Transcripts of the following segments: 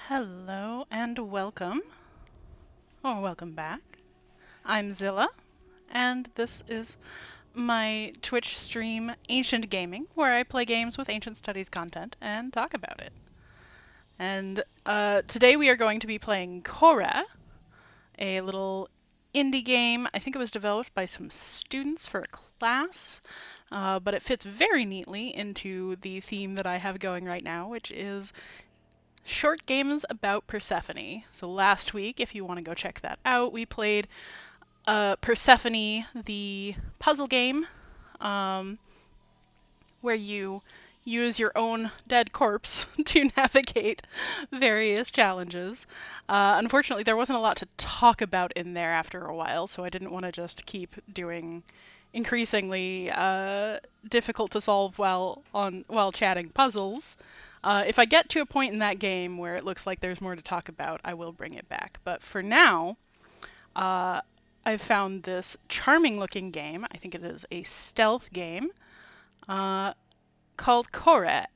Hello and welcome, or welcome back. I'm Zilla, and this is my Twitch stream, Ancient Gaming, where I play games with ancient studies content and talk about it. And today we are going to be playing Korra, a little indie game. I think it was developed by some students for a class, but it fits very neatly into the theme that I have going right now, which is short games about Persephone. So last week, if you want to go check that out, we played Persephone, the puzzle game, um, where you use your own dead corpse to navigate various challenges. Unfortunately, there wasn't a lot to talk about in there after a while, so I didn't want to just keep doing increasingly difficult to solve while chatting puzzles. If I get to a point in that game where it looks like there's more to talk about, I will bring it back. But for now, uh, I've found this charming looking game. I think it is a stealth game uh, called Korra.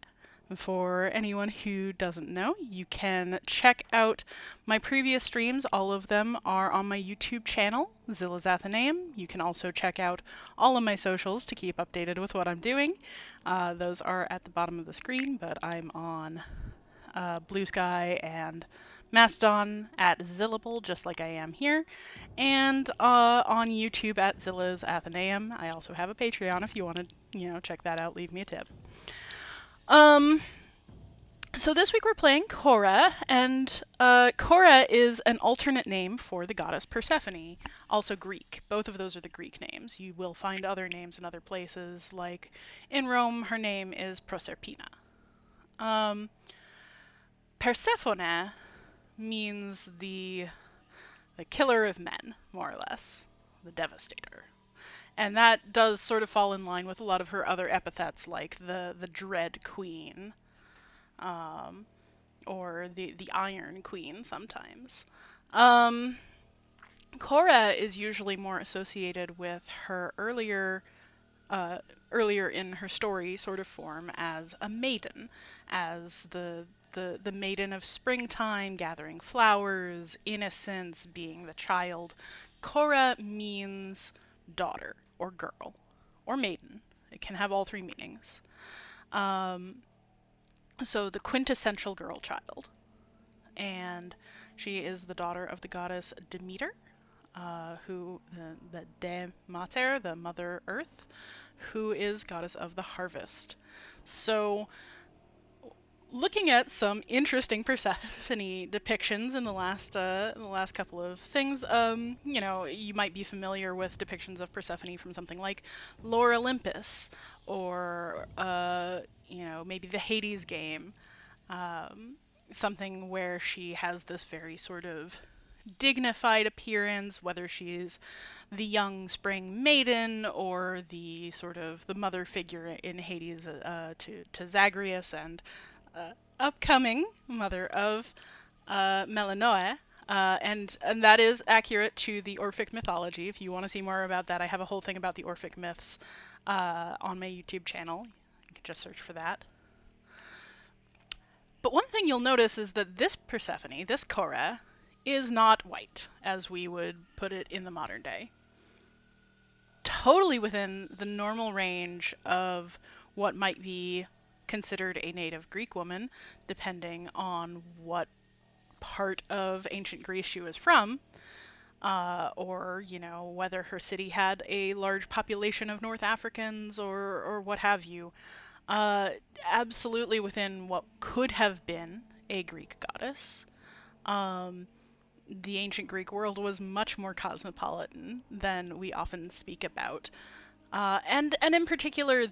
For anyone who doesn't know, you can check out my previous streams. All of them are on my YouTube channel, Zilla's Athenaeum. You can also check out all of my socials to keep updated with what I'm doing. Those are at the bottom of the screen, but I'm on Blue Sky and Mastodon at Zillable, just like I am here, and on YouTube at Zilla's Athenaeum. I also have a Patreon if you want to, check that out. Leave me a tip. Um, so this week we're playing Korra, and Korra is an alternate name for the goddess Persephone, also Greek. Both of those are the Greek names. You will find other names in other places, like in Rome, her name is Proserpina. Um, Persephone means the killer of men, more or less, the devastator. And that does sort of fall in line with a lot of her other epithets, like the Dread Queen, um, or the Iron Queen sometimes. Um, Korra is usually more associated with her earlier in her story sort of form as a maiden, as the maiden of springtime, gathering flowers, innocence, being the child. Korra means daughter or girl or maiden. It can have all three meanings. Um, so the quintessential girl child. And she is the daughter of the goddess Demeter, who the De Mater, the Mother Earth, who is goddess of the harvest. So, looking at some interesting Persephone depictions in the last couple of things, you might be familiar with depictions of Persephone from something like Lore Olympus, or maybe the Hades game. Um, Something where she has this very sort of dignified appearance, whether she's the young spring maiden or the sort of the mother figure in Hades to Zagreus and upcoming mother of Melinoe. And that is accurate to the Orphic mythology. If you want to see more about that, I have a whole thing about the Orphic myths on my YouTube channel. You can just search for that. But one thing you'll notice is that this Persephone, this Korra, is not white, as we would put it in the modern day. Totally within the normal range of what might be considered a native Greek woman, depending on what part of ancient Greece she was from, or whether her city had a large population of North Africans or what have you. Uh, Absolutely within what could have been a Greek goddess. Um, the ancient Greek world was much more cosmopolitan than we often speak about. And in particular,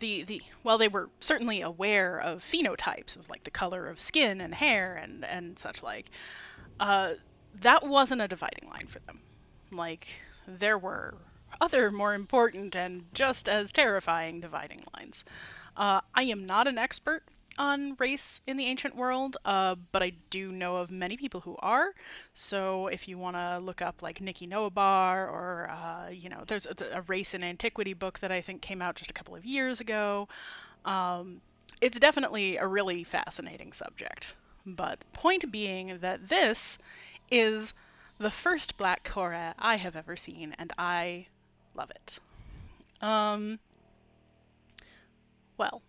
well, they were certainly aware of phenotypes of like the color of skin and hair and such like. Uh, that wasn't a dividing line for them. Like, there were other more important and just as terrifying dividing lines. I am not an expert on race in the ancient world, but I do know of many people who are. So if you want to look up like Nikki Noabar, or there's a race in antiquity book that I think came out just a couple of years ago. It's definitely a really fascinating subject. But point being that this is the first black Korra I have ever seen, and I love it. Um, well,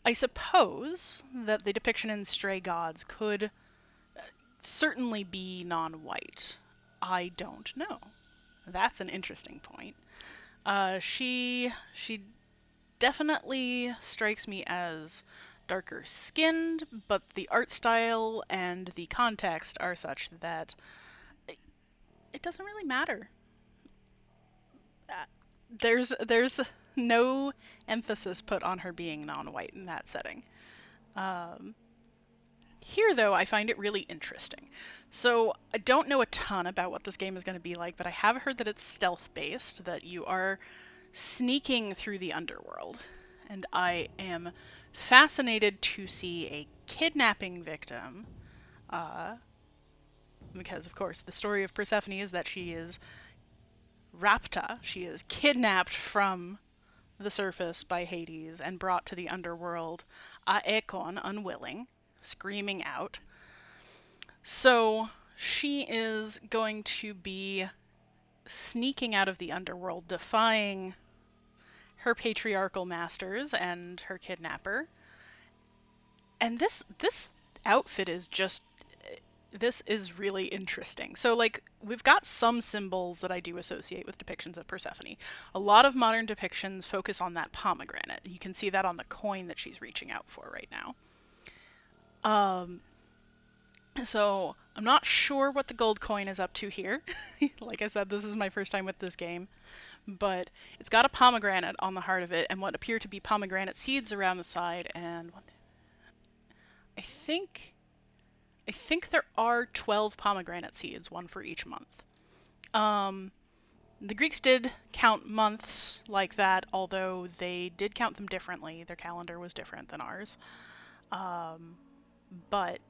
I suppose that the depiction in Stray Gods could certainly be non-white. I don't know. That's an interesting point. She definitely strikes me as darker skinned, but the art style and the context are such that it doesn't really matter. There's no emphasis put on her being non-white in that setting. Um, Here, though, I find it really interesting. So, I don't know a ton about what this game is going to be like, but I have heard that it's stealth based, that you are sneaking through the underworld. And I am fascinated to see a kidnapping victim, uh, because, of course, the story of Persephone is that she is rapta, she is kidnapped from the surface by Hades and brought to the underworld, Aekon, unwilling, screaming out. So she is going to be sneaking out of the underworld, defying her patriarchal masters and her kidnapper. And this outfit is just this is really interesting. So like we've got some symbols that I do associate with depictions of Persephone. A lot of modern depictions focus on that pomegranate. You can see that on the coin that she's reaching out for right now. So I'm not sure what the gold coin is up to here. Like I said, this is my first time with this game. But it's got a pomegranate on the heart of it and what appear to be pomegranate seeds around the side. And I think there are 12 pomegranate seeds, one for each month. The Greeks did count months like that, although they did count them differently. Their calendar was different than ours. But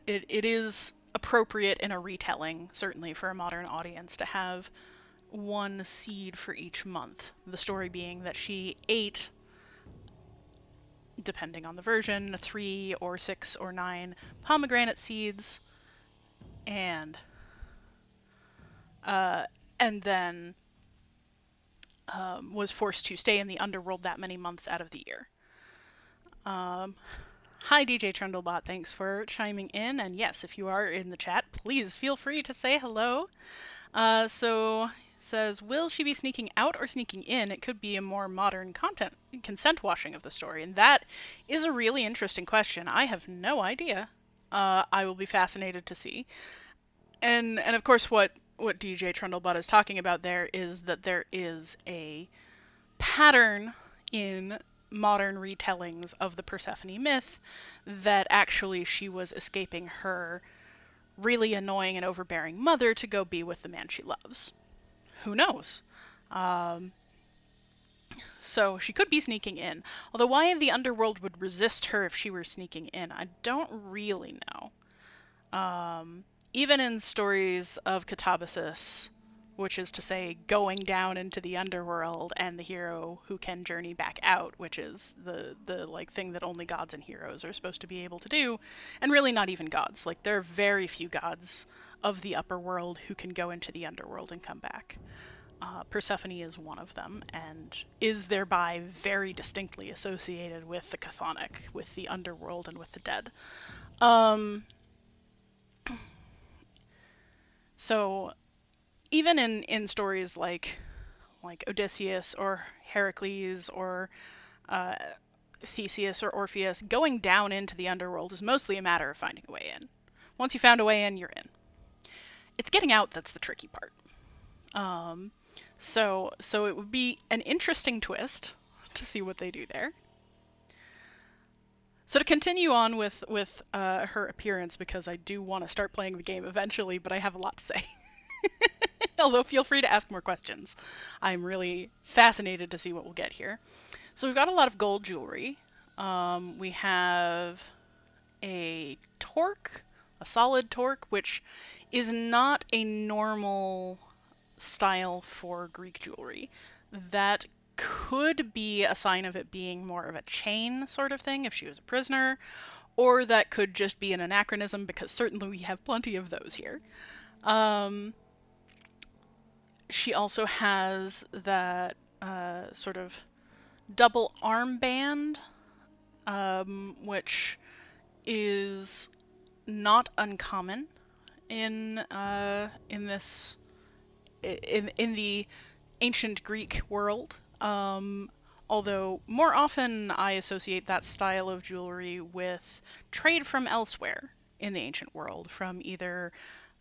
it is appropriate in a retelling, certainly for a modern audience, to have one seed for each month. The story being that she ate, depending on the version, 3 or 6 or 9 pomegranate seeds, and then was forced to stay in the underworld that many months out of the year. Hi, DJ Trundlebot. Thanks for chiming in. And yes, if you are in the chat, please feel free to say hello. So says, will she be sneaking out or sneaking in? It could be a more modern consent washing of the story. And that is a really interesting question. I have no idea. I will be fascinated to see. And of course, what DJ Trundlebot is talking about there is that there is a pattern in modern retellings of the Persephone myth that actually she was escaping her really annoying and overbearing mother to go be with the man she loves. Who knows? So she could be sneaking in. Although why the underworld would resist her if she were sneaking in, I don't really know. Even in stories of catabasis, which is to say going down into the underworld and the hero who can journey back out, which is the like thing that only gods and heroes are supposed to be able to do, and really not even gods. Like there are very few gods of the upper world who can go into the underworld and come back. Persephone is one of them, and is thereby very distinctly associated with the chthonic, with the underworld and with the dead. So even in stories like Odysseus or Heracles or Theseus or Orpheus, going down into the underworld is mostly a matter of finding a way in. Once you found a way in, you're in. It's getting out that's the tricky part. So it would be an interesting twist to see what they do there. So to continue on with her appearance, because I do want to start playing the game eventually, but I have a lot to say. Although feel free to ask more questions. I'm really fascinated to see what we'll get here. So we've got a lot of gold jewelry. We have a torque, a solid torque, which is not a normal style for Greek jewelry. That could be a sign of it being more of a chain sort of thing if she was a prisoner, or that could just be an anachronism, because certainly we have plenty of those here. Um, she also has that sort of double armband, which is not uncommon in this in the ancient Greek world. Although more often I associate that style of jewelry with trade from elsewhere in the ancient world, from either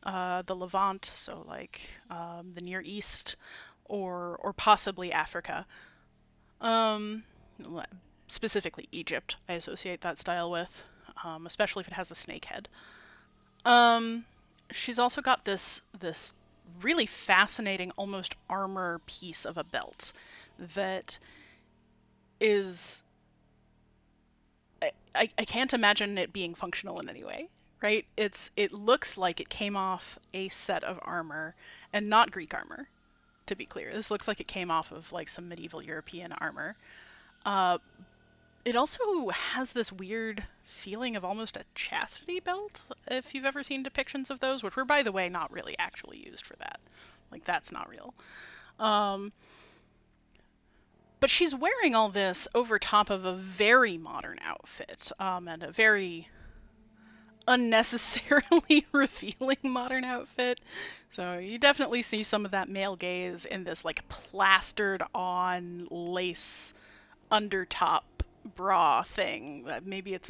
the Levant, so like the Near East, or possibly Africa. Um, Specifically Egypt, I associate that style with, especially if it has a snake head. Um, she's also got this really fascinating, almost armor piece of a belt that is I can't imagine it being functional in any way. Right? It looks like it came off a set of armor, and not Greek armor. To be clear, this looks like it came off of like some medieval European armor. Uh, it also has this weird feeling of almost a chastity belt, if you've ever seen depictions of those, which were, by the way, not really actually used for that. Like, that's not real. Um, but she's wearing all this over top of a very modern outfit, and a very unnecessarily revealing modern outfit. So you definitely see some of that male gaze in this, like, plastered on lace undertop bra thing. Maybe it's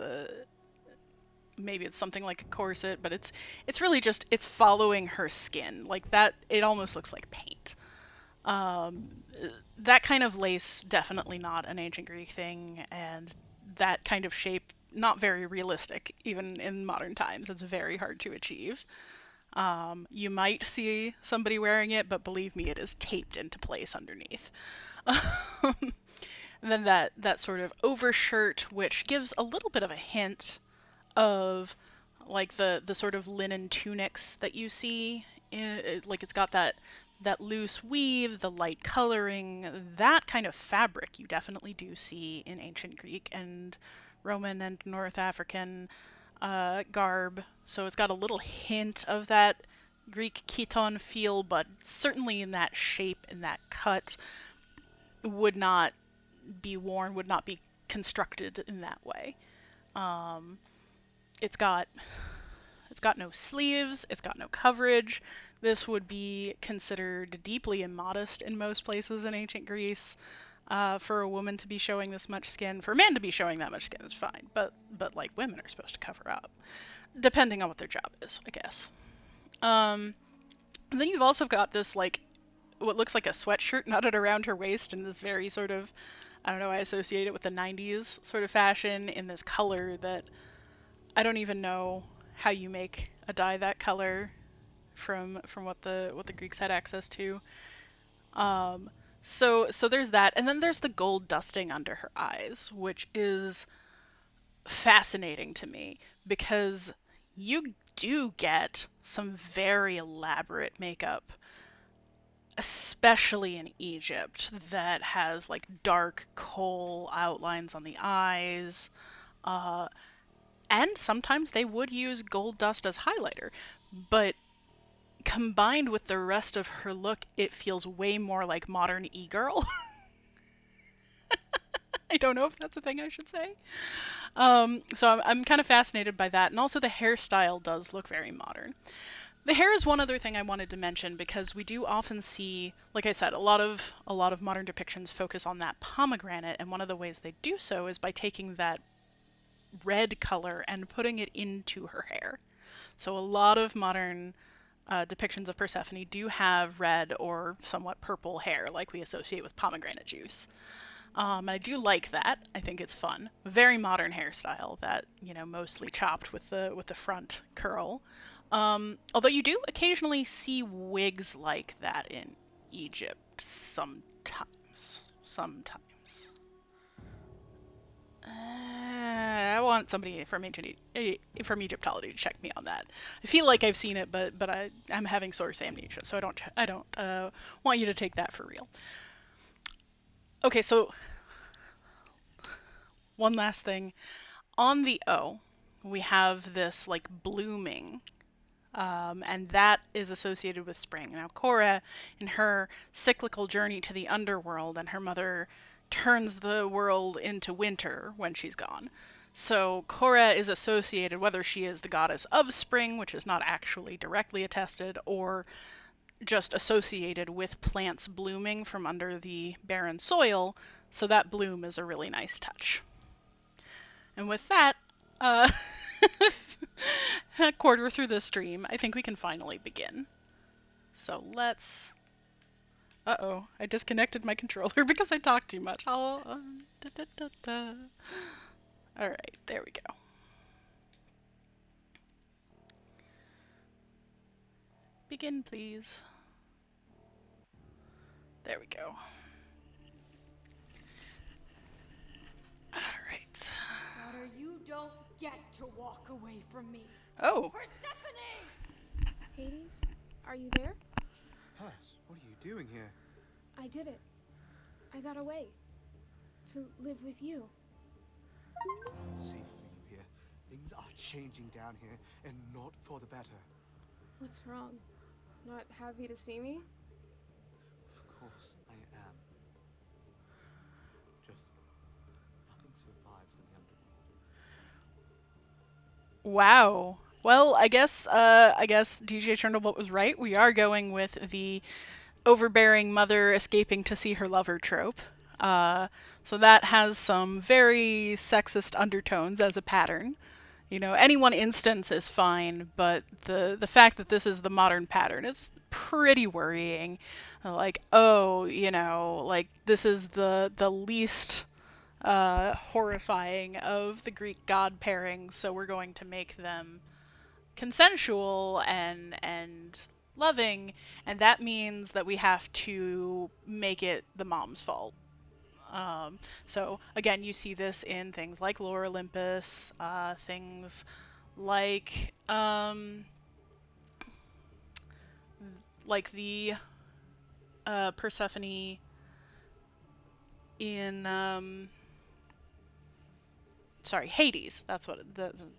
something like a corset, but it's really just it's following her skin like that. It almost looks like paint. Um, that kind of lace, definitely not an ancient Greek thing, and that kind of shape, not very realistic even in modern times. It's very hard to achieve. You might see somebody wearing it, but believe me, it is taped into place underneath. And then that sort of overshirt, which gives a little bit of a hint of like the sort of linen tunics that you see. Like, it's got that loose weave, the light coloring, that kind of fabric you definitely do see in ancient Greek and Roman and North African garb. So it's got a little hint of that Greek chiton feel, but certainly in that shape, in that cut, would not be worn, would not be constructed in that way. Um, it's got it's got no sleeves, it's got no coverage. This would be considered deeply immodest in most places in ancient Greece. For a woman to be showing this much skin, for a man to be showing that much skin is fine, but like, women are supposed to cover up, depending on what their job is, I guess. Um, and then you've also got this, like, what looks like a sweatshirt knotted around her waist in this very sort of, I don't know, I associate it with the 90s sort of fashion in this color that I don't even know how you make a dye that color from what the Greeks had access to. Um, so there's that, and then there's the gold dusting under her eyes, which is fascinating to me because you do get some very elaborate makeup, especially in Egypt, that has like dark coal outlines on the eyes. Uh, and sometimes they would use gold dust as highlighter, but combined with the rest of her look, it feels way more like modern e-girl. I don't know if that's a thing I should say. So I'm kind of fascinated by that, and also the hairstyle does look very modern. The hair is one other thing I wanted to mention because we do often see, like I said, a lot of modern depictions focus on that pomegranate, and one of the ways they do so is by taking that red color and putting it into her hair. So a lot of modern depictions of Persephone do have red or somewhat purple hair, like we associate with pomegranate juice. I do like that. I think it's fun. Very modern hairstyle that, mostly chopped with the front curl. Although you do occasionally see wigs like that in Egypt sometimes. Sometimes. I want somebody from Egyptology to check me on that. I feel like I've seen it, but I'm having source amnesia, so I don't want you to take that for real. Okay, so one last thing on the O. we have this like blooming, and that is associated with spring. Now, Korra, in her cyclical journey to the underworld, and her mother turns the world into winter when she's gone. So Korra is associated, whether she is the goddess of spring, which is not actually directly attested, or just associated with plants blooming from under the barren soil, so that bloom is a really nice touch. And with that, uh, a quarter through the stream, I think we can finally begin. So let's... Uh-oh, I disconnected my controller because I talked too much. Alright, there we go. Begin, please. There we go. Alright. Daughter, you don't get to walk away from me. Oh. Persephone! Hades, are you there? Hush, what are you doing here? I did it. I got away. To live with you. It's not safe for you here. Things are changing down here, and not for the better. What's wrong? Not happy to see me? Of course I am. Just nothing survives in the underworld. Wow. Well, I guess DJ Chernobyl was right. We are going with the overbearing mother escaping to see her lover trope. So that has some very sexist undertones as a pattern. You know, any one instance is fine, but the fact that this is the modern pattern is pretty worrying. Like, oh, you know, like this is the least horrifying of the Greek god pairings, so we're going to make them consensual and loving, and that means that we have to make it the mom's fault. So again, you see this in things like Lore Olympus, things like the Persephone in Hades. That's what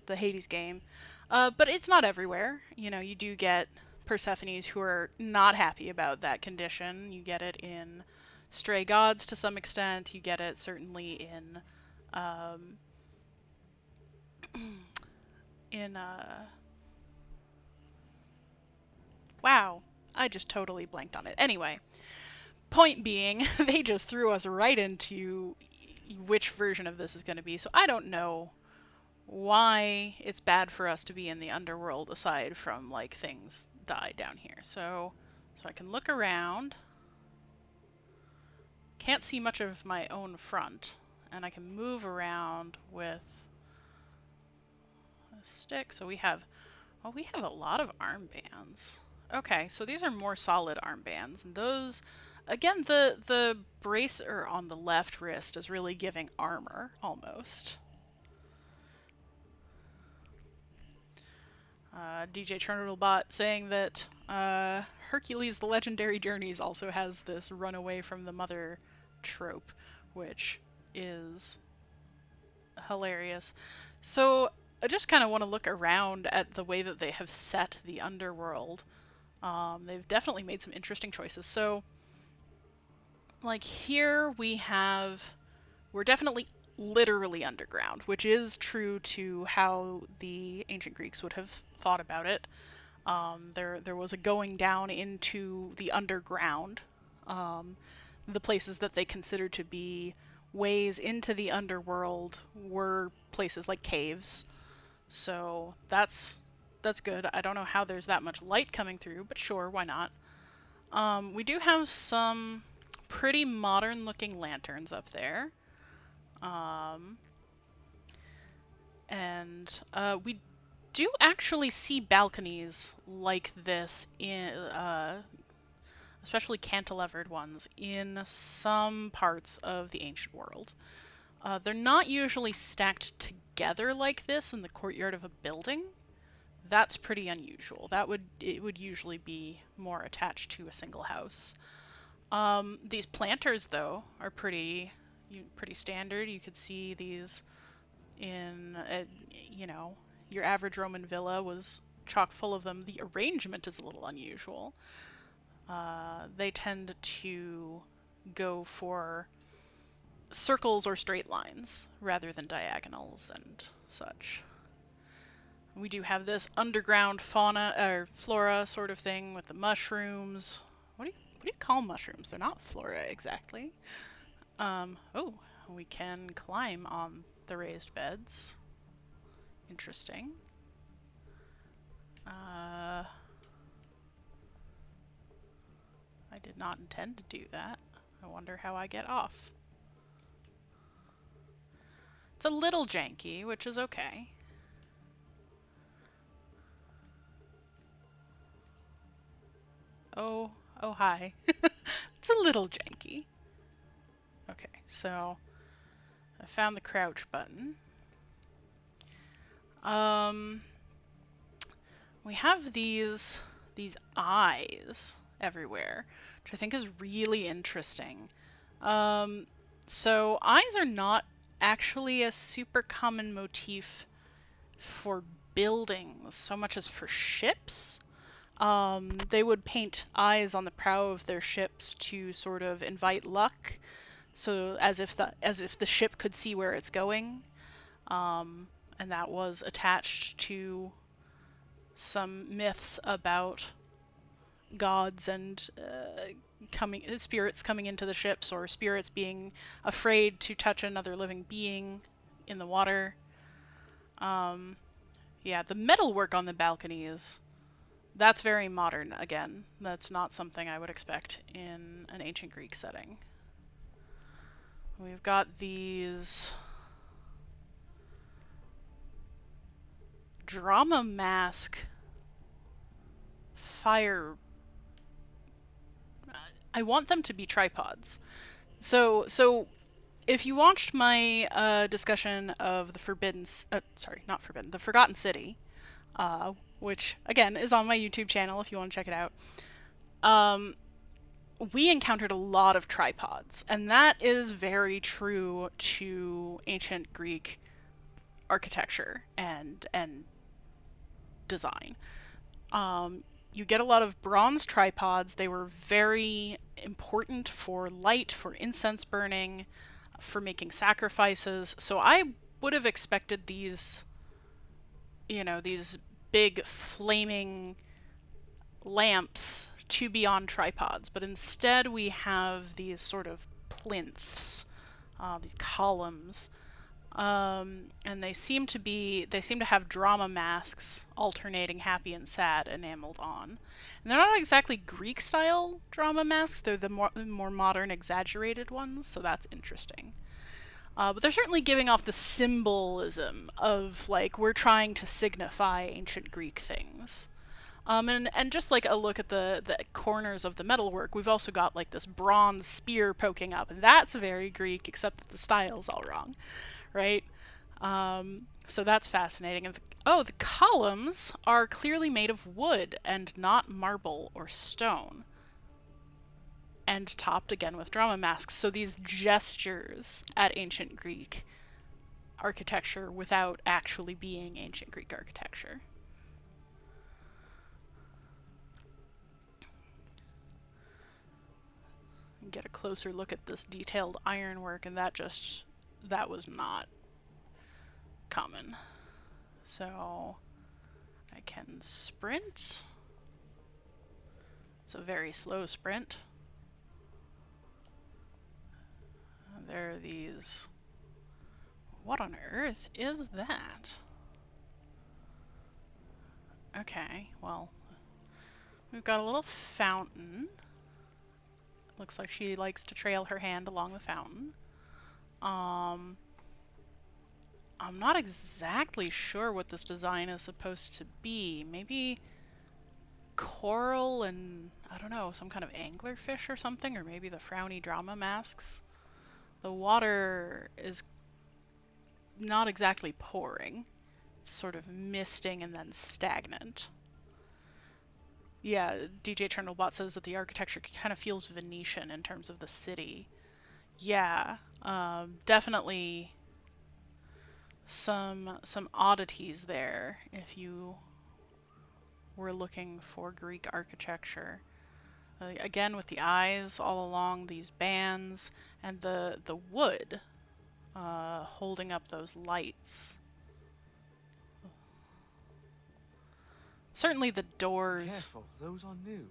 the Hades game. But it's not everywhere. You know, you do get Persephones who are not happy about that condition. You get it in Stray Gods to some extent. You get it certainly in wow, I just totally blanked on it. Anyway, point being, they just threw us right into which version of this is going to be. So I don't know why it's bad for us to be in the underworld aside from like things die down here. So I can look around. Can't see much of my own front, and I can move around with a stick. So we have a lot of armbands. Okay, so these are more solid armbands, and those, again, the bracer on the left wrist is really giving armor almost. DJ Chernobylbot saying that Hercules the Legendary Journeys also has this run away from the mother trope, which is hilarious. So I just kind of want to look around at the way that they have set the underworld. They've definitely made some interesting choices. So like here we're definitely literally underground, which is true to how the ancient Greeks would have thought about it. There was a going down into the underground. The places that they considered to be ways into the underworld were places like caves. So that's good. I don't know how there's that much light coming through, but sure, why not? We do have some pretty modern looking lanterns up there. And we do actually see balconies like this in, especially cantilevered ones, in some parts of the ancient world. They're not usually stacked together like this in the courtyard of a building. That's pretty unusual. It would usually be more attached to a single house. These planters, though, are pretty standard. You could see these in, your average Roman villa was chock full of them. The arrangement is a little unusual. They tend to go for circles or straight lines rather than diagonals and such. We do have this underground fauna or flora sort of thing with the mushrooms. What do you call mushrooms? They're not flora exactly. Oh, we can climb on the raised beds. Interesting. I did not intend to do that. I wonder how I get off. It's a little janky, which is okay. Oh, hi. It's a little janky. Okay, so I found the crouch button. We have these eyes everywhere, which I think is really interesting. So eyes are not actually a super common motif for buildings so much as for ships. They would paint eyes on the prow of their ships to sort of invite luck, so as if the ship could see where it's going, and that was attached to some myths about gods and spirits coming into the ships, or spirits being afraid to touch another living being in the water. Yeah, the metalwork on the balconies, that's very modern again. That's not something I would expect in an ancient Greek setting. We've got these drama mask fire. I want them to be tripods. So if you watched my discussion of the the Forgotten City, which again is on my YouTube channel if you want to check it out, we encountered a lot of tripods, and that is very true to ancient Greek architecture and design. You get a lot of bronze tripods. They were very important for light, for incense burning, for making sacrifices. So I would have expected these, these big flaming lamps to be on tripods, but instead we have these sort of plinths, these columns, and they seem to have drama masks alternating happy and sad enameled on. And they're not exactly Greek style drama masks, they're the more modern exaggerated ones, so that's interesting. But they're certainly giving off the symbolism of, like, we're trying to signify ancient Greek things. And just like a look at the corners of the metalwork, we've also got like this bronze spear poking up. That's very Greek, except that the style's all wrong, right? So that's fascinating. And the columns are clearly made of wood and not marble or stone. And topped again with drama masks. So these gestures at ancient Greek architecture without actually being ancient Greek architecture. Get a closer look at this detailed ironwork, and that was not common. So I can sprint. It's a very slow sprint. There are these. What on earth is that? Okay, well, we've got a little fountain. Looks like she likes to trail her hand along the fountain. I'm not exactly sure what this design is supposed to be. Maybe coral and, I don't know, some kind of anglerfish or something, or maybe the frowny drama masks. The water is not exactly pouring. It's sort of misting and then stagnant. Yeah, DJ Eternalbot says that the architecture kind of feels Venetian in terms of the city. Yeah, definitely some oddities there if you were looking for Greek architecture. Again, with the eyes all along these bands and the wood holding up those lights. Certainly the doors. Careful, those are new.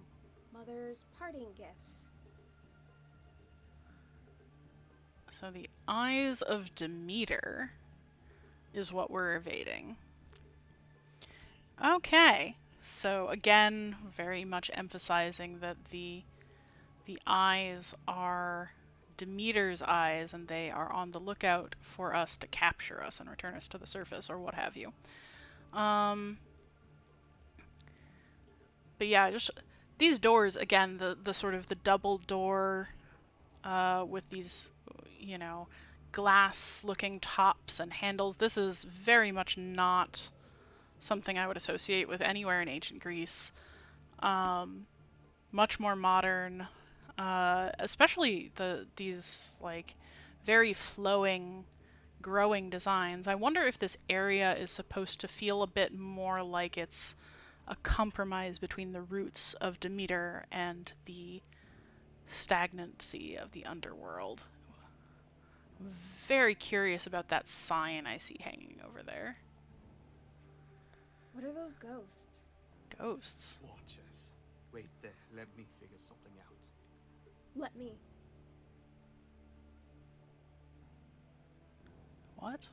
Mother's parting gifts. So the eyes of Demeter is what we're evading. Okay, so again, very much emphasizing that the eyes are Demeter's eyes, and they are on the lookout for us to capture us and return us to the surface, or what have you. But yeah, just these doors, again, the sort of the double door with these, you know, glass-looking tops and handles. This is very much not something I would associate with anywhere in ancient Greece. Much more modern, especially these like very flowing, growing designs. I wonder if this area is supposed to feel a bit more like it's a compromise between the roots of Demeter and the stagnancy of the underworld. I'm very curious about that sign I see hanging over there. What are those ghosts? Ghosts? Watchers. Wait there, let me figure something out. Let me. What?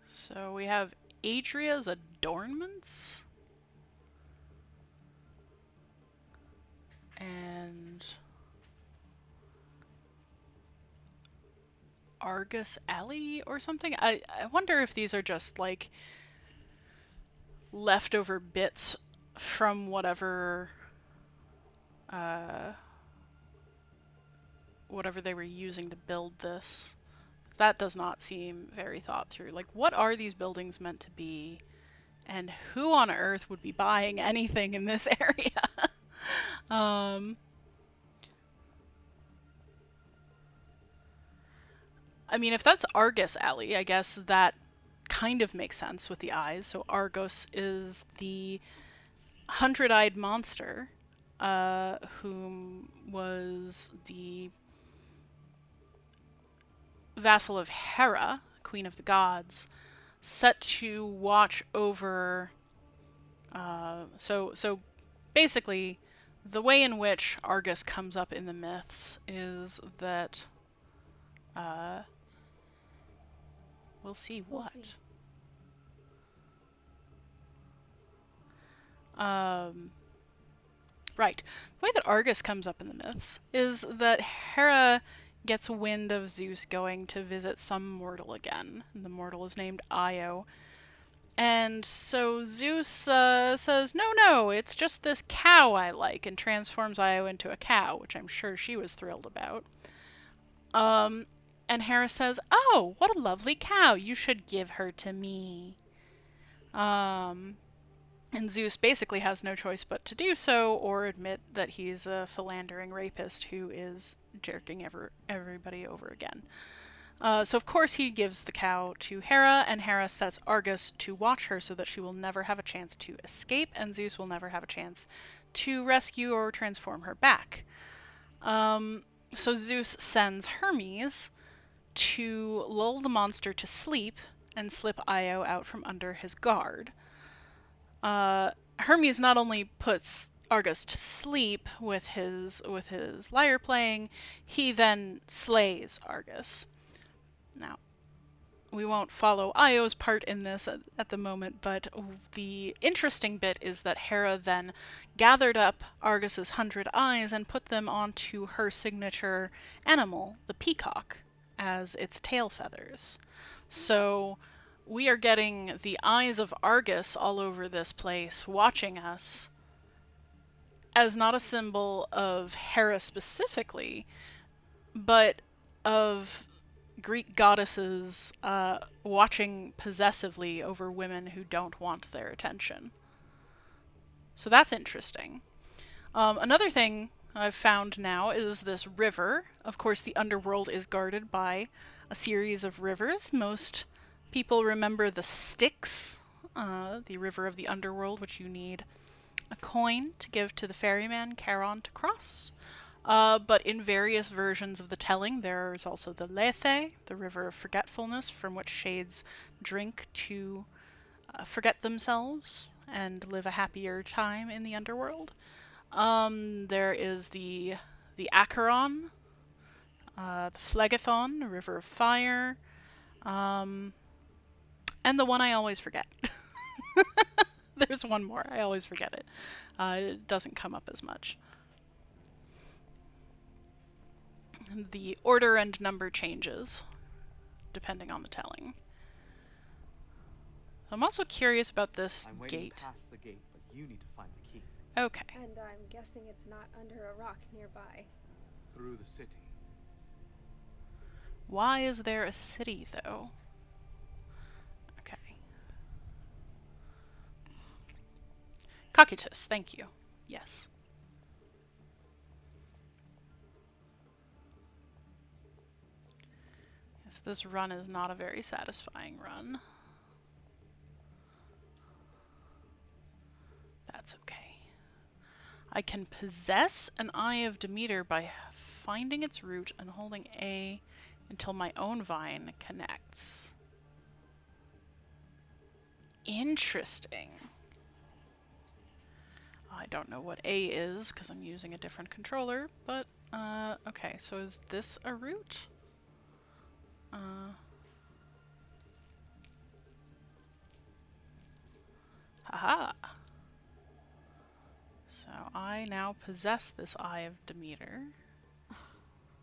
So we have Adria's adornments. And Argus Alley or something? I wonder if these are just like leftover bits from whatever whatever they were using to build this. That does not seem very thought through. Like, what are these buildings meant to be? And who on earth would be buying anything in this area? I mean, if that's Argus Alley, I guess that kind of makes sense with the eyes. So Argos is the hundred-eyed monster, whom was the vassal of Hera, queen of the gods, set to watch over. So basically, the way in which Argus comes up in the myths is that we'll see what. We'll see. Right. The way that Argus comes up in the myths is that Hera gets wind of Zeus going to visit some mortal again. The mortal is named Io. And so Zeus says, no, it's just this cow I like, and transforms Io into a cow, which I'm sure she was thrilled about. And Hera says, oh, what a lovely cow, you should give her to me. And Zeus basically has no choice but to do so, or admit that he's a philandering rapist who is jerking everybody over again. So of course he gives the cow to Hera, and Hera sets Argus to watch her so that she will never have a chance to escape, and Zeus will never have a chance to rescue or transform her back. So Zeus sends Hermes to lull the monster to sleep and slip Io out from under his guard. Hermes not only puts Argus to sleep with his lyre playing, he then slays Argus. Now, we won't follow Io's part in this at the moment, but the interesting bit is that Hera then gathered up Argus's 100 eyes and put them onto her signature animal, the peacock, as its tail feathers. So we are getting the eyes of Argus all over this place, watching us, as not a symbol of Hera specifically, but of Greek goddesses watching possessively over women who don't want their attention. So that's interesting. Another thing I've found now is this river. Of course, the underworld is guarded by a series of rivers. Most people remember the Styx, the river of the underworld, which you need a coin to give to the ferryman Charon to cross. But in various versions of the telling, there's also the Lethe, the river of forgetfulness, from which shades drink to forget themselves and live a happier time in the underworld. There is the Acheron, the Phlegethon, a river of fire, and the one I always forget. There's one more. I always forget it. It doesn't come up as much. The order and number changes depending on the telling. I'm also curious about this I'm waiting gate. past the gate, but you need to find the key. Okay. And I'm guessing it's not under a rock nearby. Through the city. Why is there a city, though? Okay. Cocytus, thank you. Yes. Yes, this run is not a very satisfying run. That's okay. I can possess an Eye of Demeter by finding its root and holding A until my own vine connects. Interesting. I don't know what A is because I'm using a different controller, but okay, so is this a root? Haha. So I now possess this Eye of Demeter.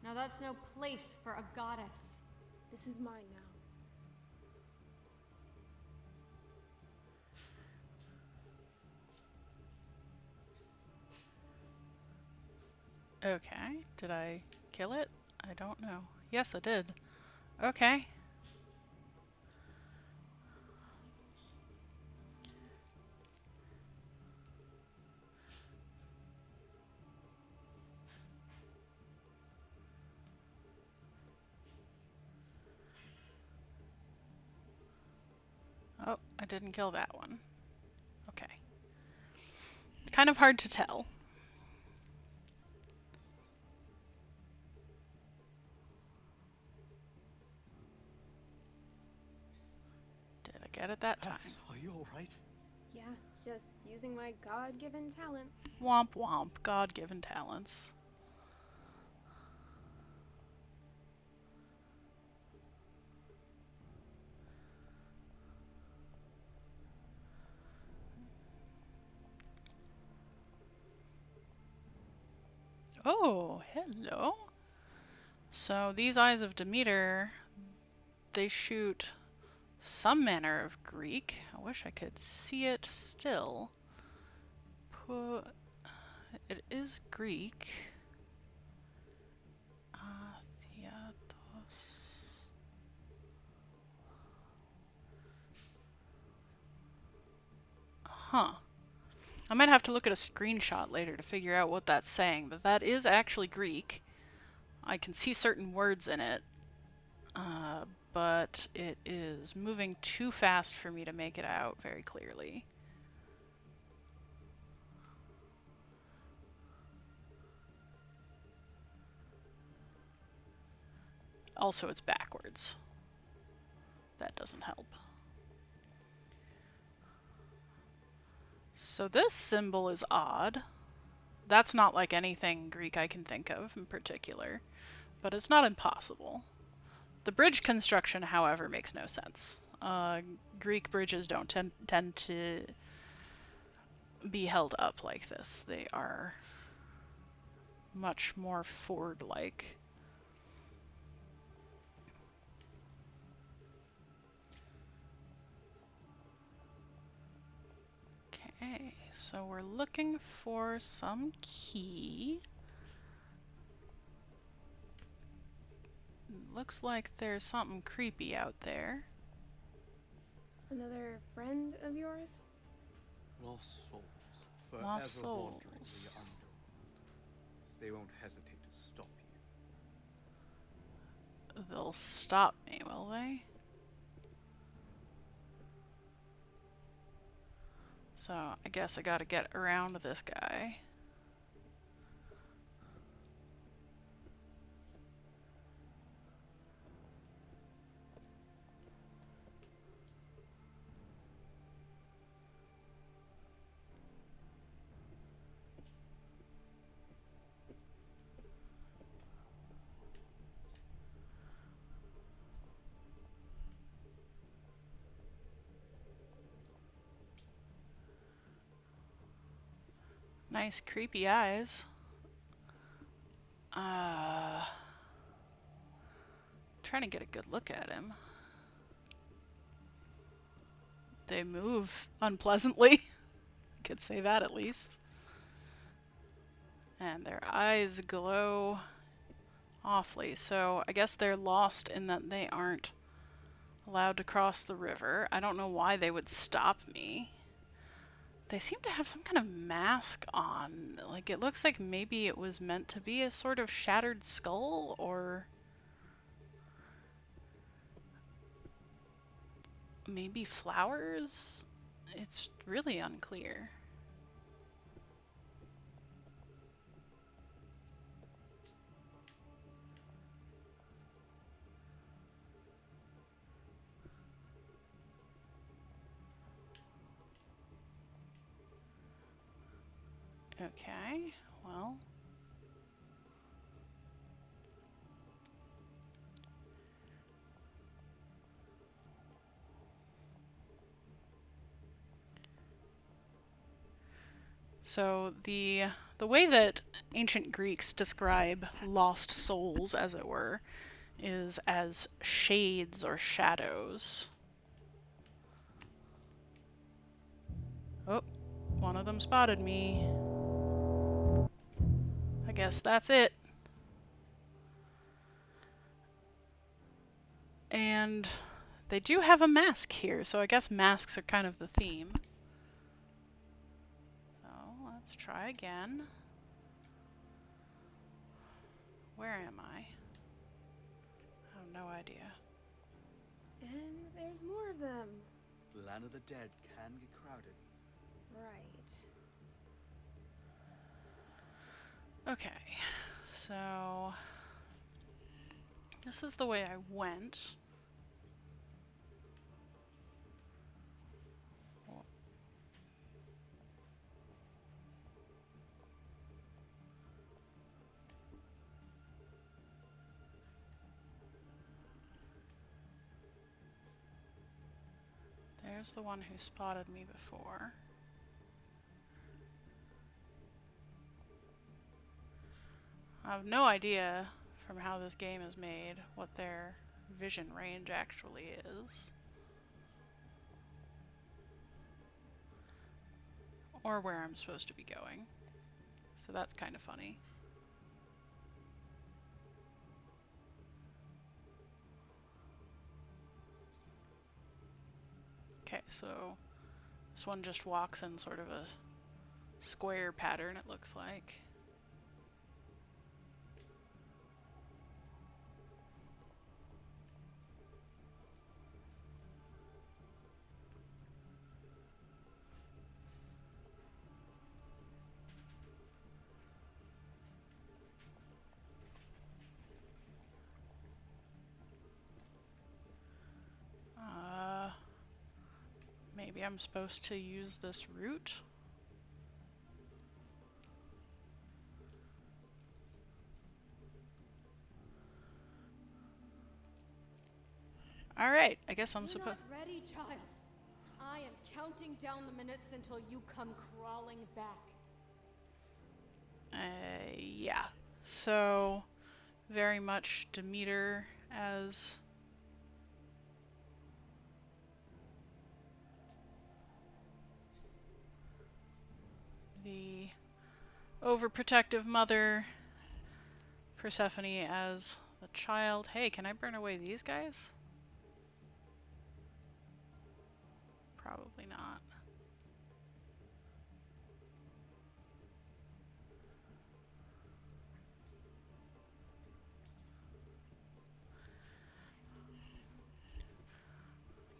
Now that's no place for a goddess. This is mine now. Okay, did I kill it? I don't know. Yes, I did. Okay. Oh, I didn't kill that one. Okay. Kind of hard to tell. Did I get it that time? Are you alright? Yeah, just using my God-given talents. Womp womp, God-given talents. Oh, hello. So these Eyes of Demeter, they shoot some manner of Greek. I wish I could see it still. It is Greek. Theatos. Huh. I might have to look at a screenshot later to figure out what that's saying, but that is actually Greek. I can see certain words in it, but it is moving too fast for me to make it out very clearly. Also, it's backwards. That doesn't help. So this symbol is odd. That's not like anything Greek I can think of in particular, but it's not impossible. The bridge construction, however, makes no sense. Greek bridges don't tend to be held up like this. They are much more Ford-like. Okay, so we're looking for some key. Looks like there's something creepy out there. Another friend of yours? Lost souls. Forever Lost wandering souls. the underworld. They won't hesitate to stop you. They'll stop me, will they? So I guess I gotta get around this guy. Nice creepy eyes. Trying to get a good look at him. They move unpleasantly. Could say that at least. And their eyes glow awfully, so I guess they're lost in that they aren't allowed to cross the river. I don't know why they would stop me. They seem to have some kind of mask on. Like, it looks like maybe it was meant to be a sort of shattered skull, or maybe flowers? It's really unclear. Okay, well. So the way that ancient Greeks describe lost souls, as it were, is as shades or shadows. Oh, one of them spotted me. I guess that's it. And they do have a mask here, so I guess masks are kind of the theme. So let's try again. Where am I? I have no idea. And there's more of them. The land of the dead can get crowded. Right. Okay, so this is the way I went. There's the one who spotted me before. I have no idea from how this game is made what their vision range actually is. Or where I'm supposed to be going. So that's kind of funny. Okay, so this one just walks in sort of a square pattern, it looks like. Maybe I'm supposed to use this route? Alright, I guess I'm supposed... You're not ready, child. I am counting down the minutes until you come crawling back. Yeah. So, very much Demeter as... the overprotective mother, Persephone as the child. Hey, can I burn away these guys? Probably not.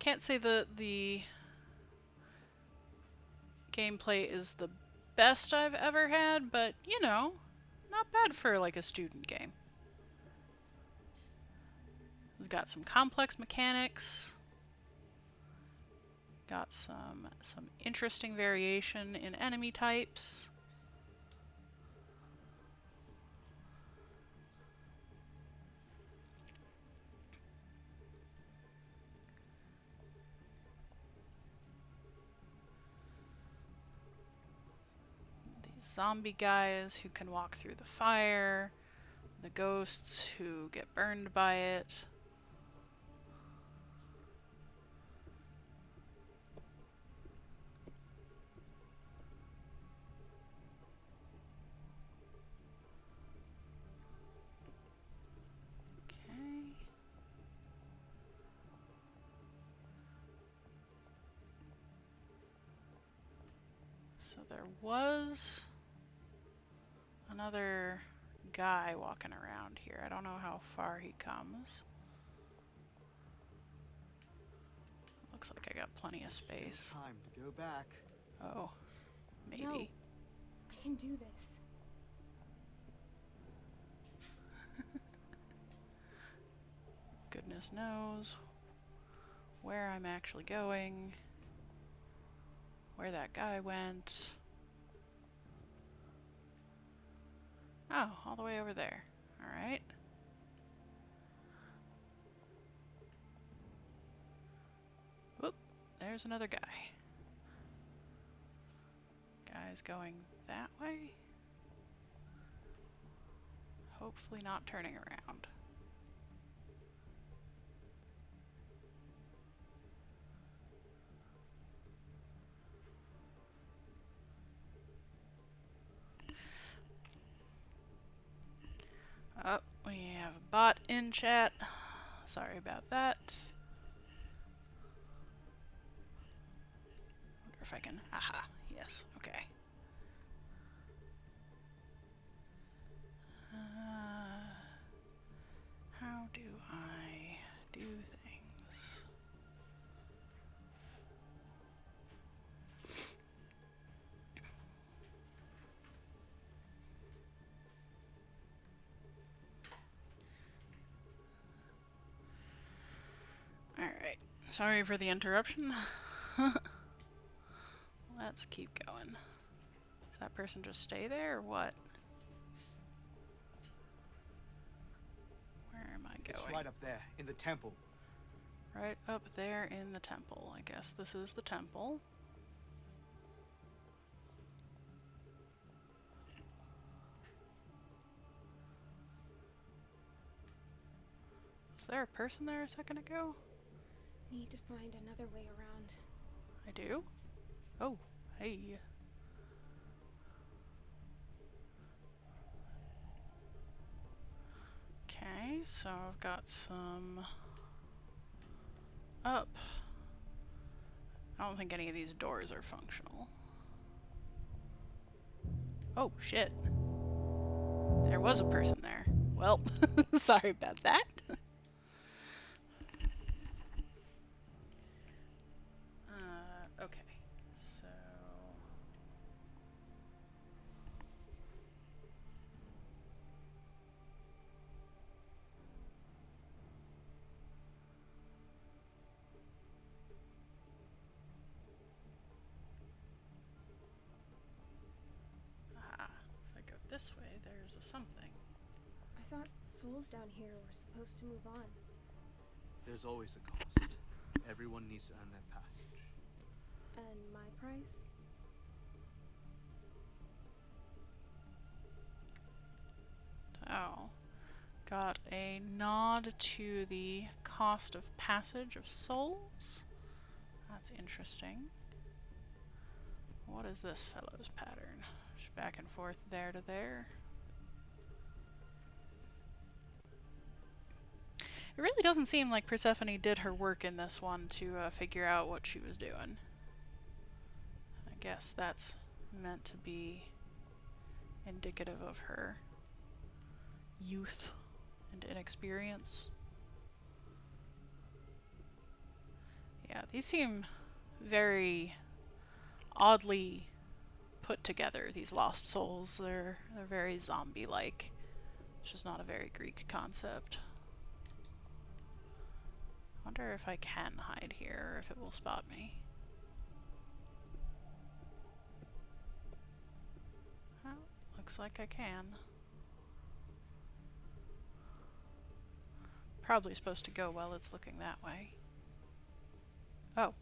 Can't say the gameplay is the best I've ever had, but you know, not bad for like a student game. We've got some complex mechanics. Got some interesting variation in enemy types. These zombie guys who can walk through the fire, the ghosts who get burned by it. So there was another guy walking around here. I don't know how far he comes. Looks like I got plenty of space. Time to go back. Oh, maybe. No, I can do this. Goodness knows where I'm actually going, where that guy went. Oh, all the way over there. Alright. Whoop, there's another guy. Guy's going that way. Hopefully not turning around. Oh, we have a bot in chat. Sorry about that. Wonder if I can. Aha, yes, okay. How do I do things? Alright, sorry for the interruption. Let's keep going. Does that person just stay there or what? Where am I It's going? right up there, in the temple. Right up there in the temple. I guess this is the temple. Was there a person there a second ago? Need to find another way around. I do? Oh, hey. Okay, so I've got some up. I don't think any of these doors are functional. Oh, shit. There was a person there. Well, sorry about that. Okay, so... Ah, if I go this way, there's a something. I thought souls down here were supposed to move on. There's always a cost. Everyone needs to earn their passage. And my price? So, got a nod to the cost of passage of souls. That's interesting. What is this fellow's pattern? Just back and forth there to there. It really doesn't seem like Persephone did her work in this one to figure out what she was doing. I guess that's meant to be indicative of her youth and inexperience. Yeah, These seem very oddly put together, these lost souls. They're very zombie-like, which is not a very Greek concept. Wonder if I can hide here, or if it will spot me. Well, looks like I can. Probably supposed to go while it's looking that way. Oh.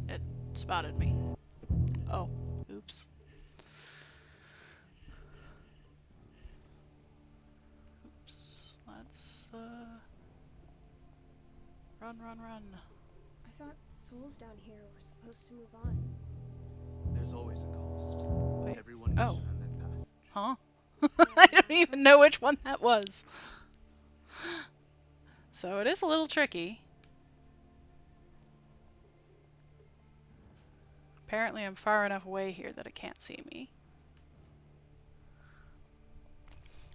It spotted me. Oh. Oops. Oops. Let's, run, run, run. I thought souls down here were supposed to move on. There's always a cost. Wait. Everyone needs Oh. to earn their passage. Huh? I don't even know which one that was. So it is a little tricky. Apparently I'm far enough away here that it can't see me.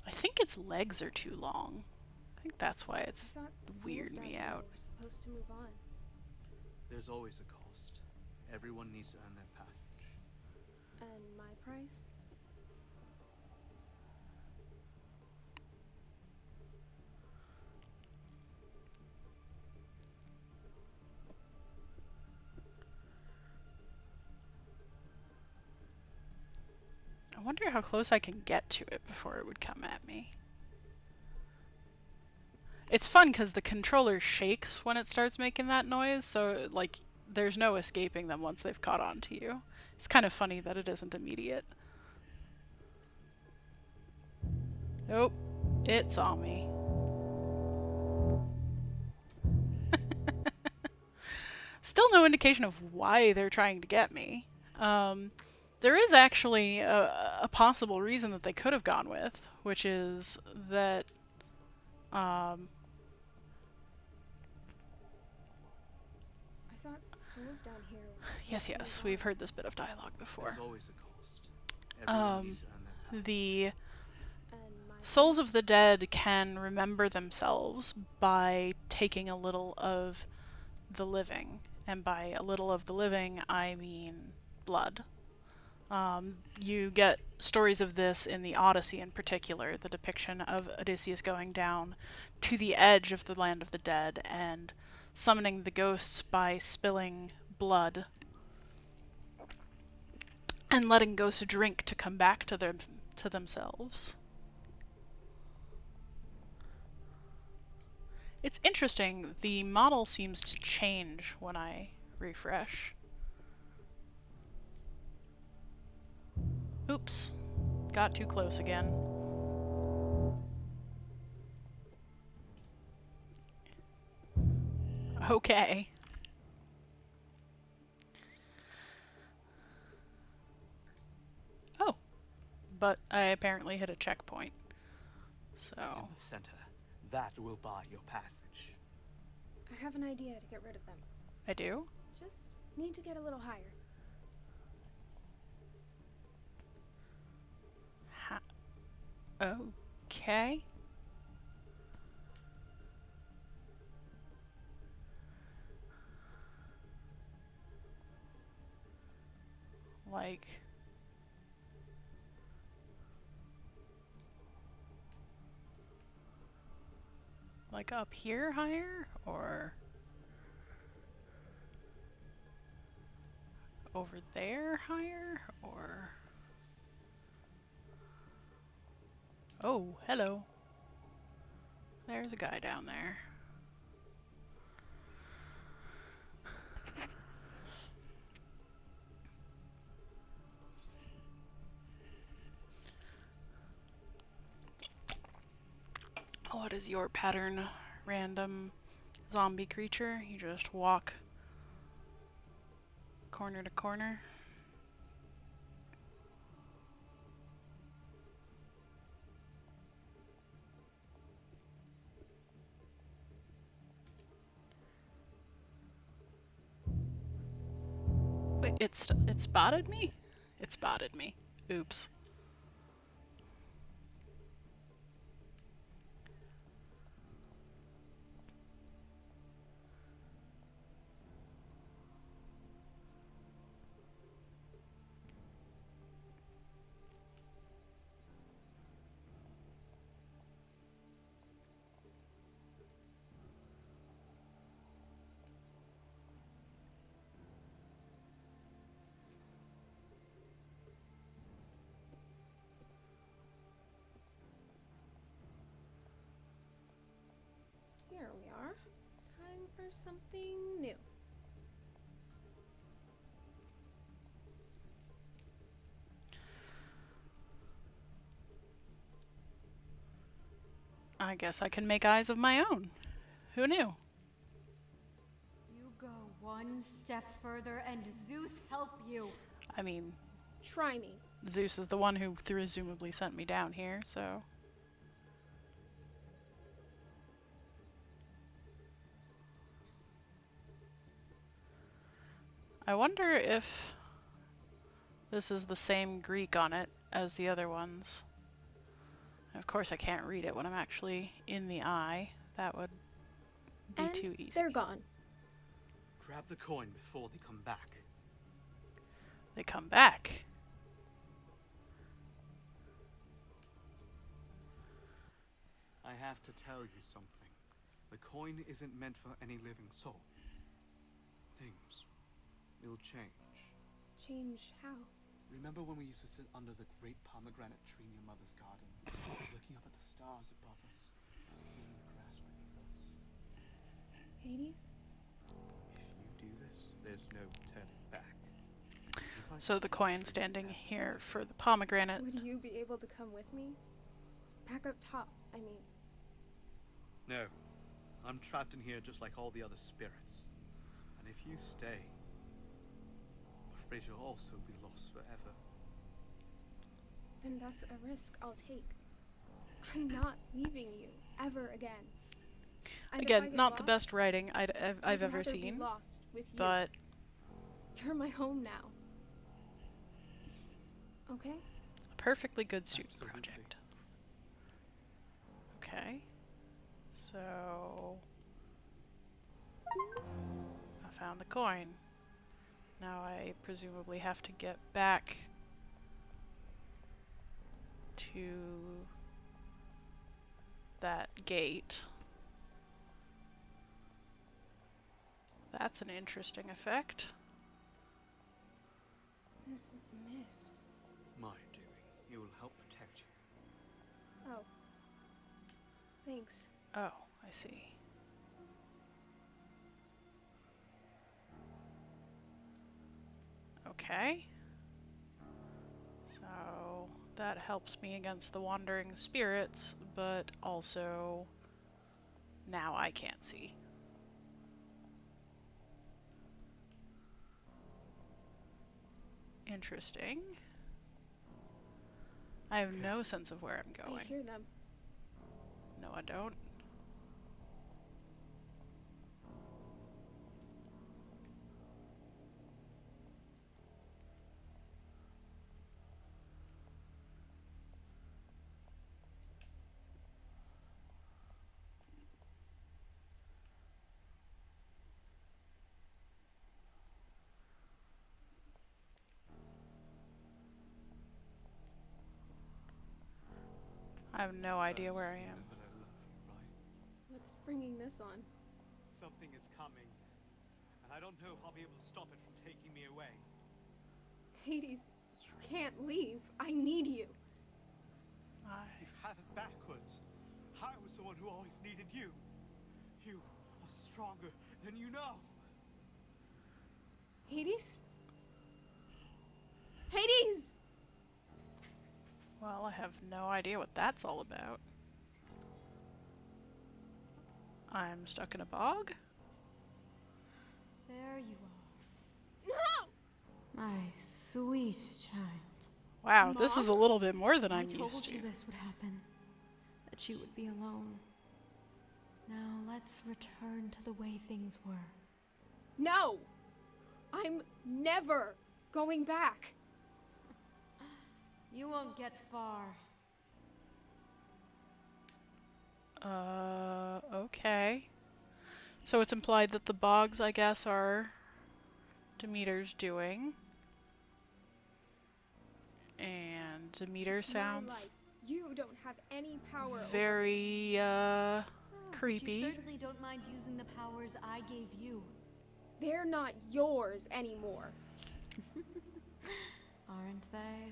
I think its legs are too long. I think that's why it's weirding me out. We're supposed to move on. There's always a cost. Everyone needs to earn their passage. And my price? I wonder how close I can get to it before it would come at me. It's fun because the controller shakes when it starts making that noise, so like there's no escaping them once they've caught on to you. It's kind of funny that it isn't immediate. Nope, it saw me. Still no indication of why they're trying to get me. There is actually a possible reason that they could have gone with, which is that I thought souls down here were yes, yes, we've heard this bit of dialogue before. There's always a cost. Everyone needs to earn their passage. The and my souls of the dead can remember themselves by taking a little of the living. And by a little of the living, I mean blood. You get stories of this in the Odyssey in particular, the depiction of Odysseus going down to the edge of the land of the dead and summoning the ghosts by spilling blood and letting ghosts drink to come back to themselves. It's interesting, the model seems to change when I refresh. Oops, got too close again. Okay. Oh, but I apparently hit a checkpoint. So, In the center. That will buy your passage. I have an idea to get rid of them. I do? Just need to get a little higher. Okay. Like up here higher, or over there higher, or... Oh, hello. There's a guy down there. What is your pattern, random zombie creature? You just walk corner to corner. Wait, it spotted me? It spotted me. Oops. something new. I guess I can make eyes of my own. Who knew? You go one step further and Zeus help you. I mean, Try me. Zeus is the one who presumably sent me down here, so... I wonder if this is the same Greek on it as the other ones. Of course I can't read it when I'm actually in the eye. That would be And too easy. they're gone. Grab the coin before they come back. They come back. I have to tell you something. The coin isn't meant for any living soul. Things will change. Change how? Remember when we used to sit under the great pomegranate tree in your mother's garden, looking up at the stars above us, feeling the grass beneath us? Hades? If you do this, there's no turning back. So the coin standing here for the pomegranate. Would you be able to come with me? Back up top, I mean. No. I'm trapped in here just like all the other spirits. And if you stay, I'm afraid you'll also be lost forever. Then that's a risk I'll take. I'm not leaving you ever again. And if I Again, get not the lost, best writing I've I'd ever rather be seen, lost with you. but You're my home now. Okay? a perfectly good student Absolutely. project. Okay. So... I found the coin. Now I presumably have to get back to that gate. That's an interesting effect. This mist. My doing. It will help protect you. Oh. Thanks. Oh, I see. Okay. So that helps me against the wandering spirits, but also now I can't see. Interesting. I have no sense of where I'm I going. hear them. No, I don't. I have no idea where I am. But I love you, right? What's bringing this on? Something is coming. And I don't know if I'll be able to stop it from taking me away. Hades, you can't leave. I need you. You have it backwards. I was the one who always needed you. You are stronger than you know. Hades? Hades! Well, I have no idea what that's all about. I'm stuck in a bog? There you No! are. My sweet child. Wow, this is a Mom? little bit more than I I'm told used to. you this would happen. That you would be alone. Now let's return to the way things were. No! I'm never going back. You won't get far. Okay. So it's implied that the bogs, I guess, are Demeter's doing. And Demeter It's my sounds life. You don't have any power over very, But creepy. you certainly don't mind using the powers I gave you, They're not yours anymore. aren't they?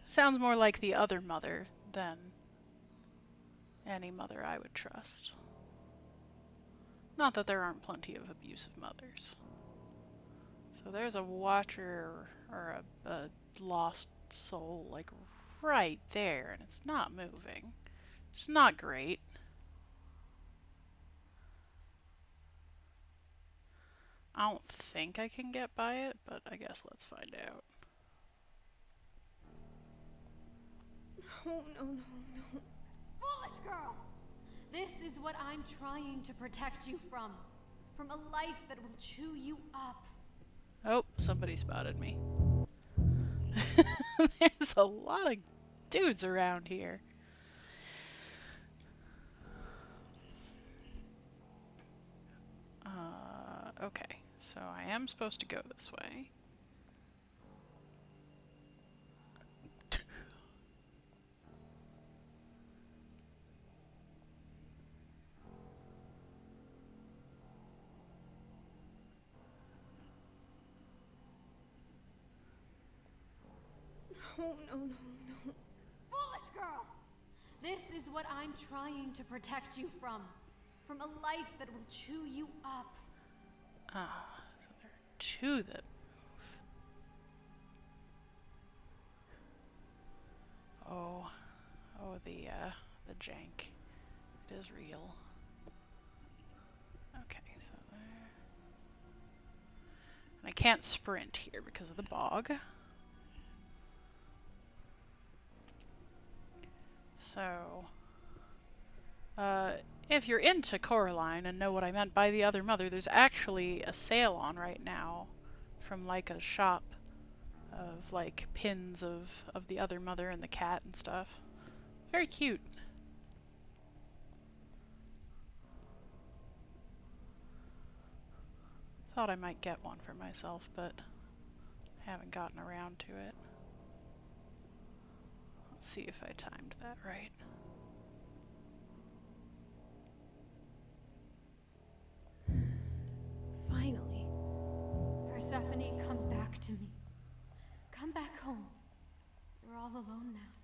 Sounds more like the other mother than any mother I would trust. Not that there aren't plenty of abusive mothers. So there's a watcher or a lost soul, like right there, and it's not moving. It's not great. I don't think I can get by it, but I guess let's find out. Oh, no, no, no. Foolish girl! This is what I'm trying to protect you from. From a life that will chew you up. Oh, somebody spotted me. There's a lot of dudes around here. Okay, so I am supposed to go this way. Oh, no, no, no. Foolish girl! This is what I'm trying to protect you from. From a life that will chew you up. Ah, so there are two that move. Oh, the jank. It is real. Okay, so there. And I can't sprint here because of the bog. So, if you're into Coraline and know what I meant by the other mother, there's actually a sale on right now from like a shop of like pins of the other mother and the cat and stuff. Very cute. Thought I might get one for myself, but haven't gotten around to it. Let's see if I timed that right. Finally. Persephone, come back to me. Come back home. You're all alone now.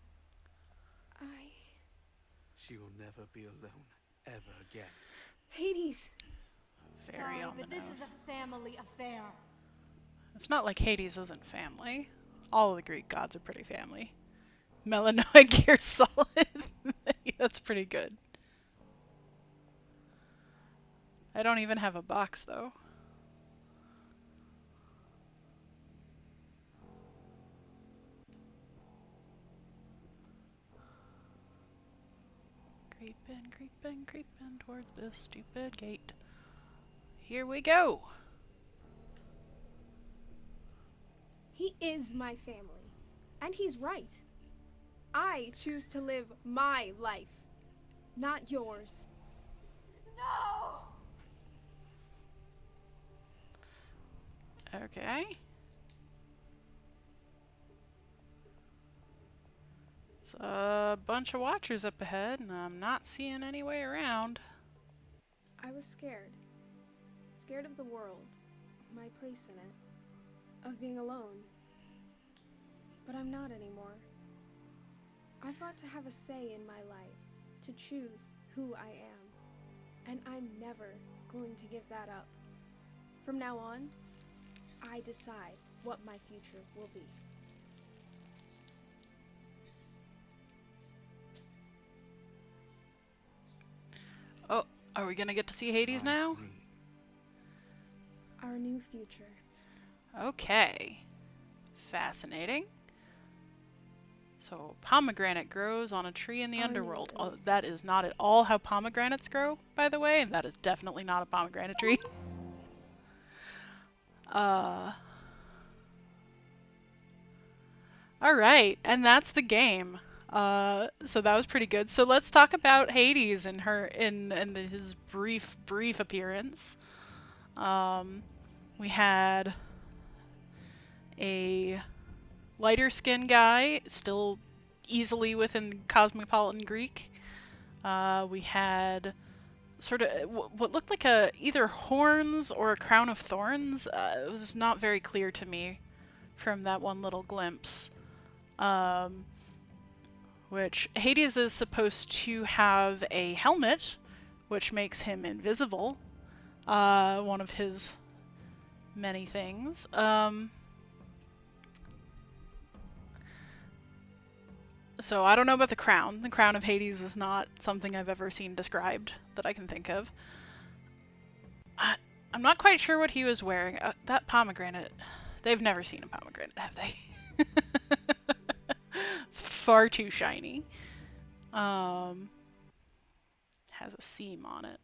She will never be alone, ever again. Hades! Very Sorry, on the but this nose. is a family affair. It's not like Hades isn't family. All of the Greek gods are pretty family. Melanoic Gear Solid. That's pretty good. I don't even have a box though. Creeping towards this stupid gate. Here we go. He is my family. And he's right. I choose to live my life, not yours. No! Okay. It's a bunch of watchers up ahead, and I'm not seeing any way around. I was scared. Scared of the world, my place in it, of being alone. But I'm not anymore. I fought to have a say in my life, to choose who I am. And I'm never going to give that up. From now on, I decide what my future will be. Oh, are we gonna get to see Hades now? Our new future. Okay. Fascinating. So, pomegranate grows on a tree in the Our underworld. Oh, neighbors. that is not at all how pomegranates grow, by the way, and that is definitely not a pomegranate tree. Alright, and that's the game. So that was pretty good. So let's talk about Hades and his brief appearance. We had a lighter skinned guy, still easily within cosmopolitan Greek. We had sort of what looked like either horns or a crown of thorns. It was not very clear to me from that one little glimpse. which Hades is supposed to have a helmet, which makes him invisible. One of his many things. So I don't know about the crown. The crown of Hades is not something I've ever seen described that I can think of. I'm not quite sure what he was wearing. That pomegranate. They've never seen a pomegranate, have they? It's far too shiny. Has a seam on it.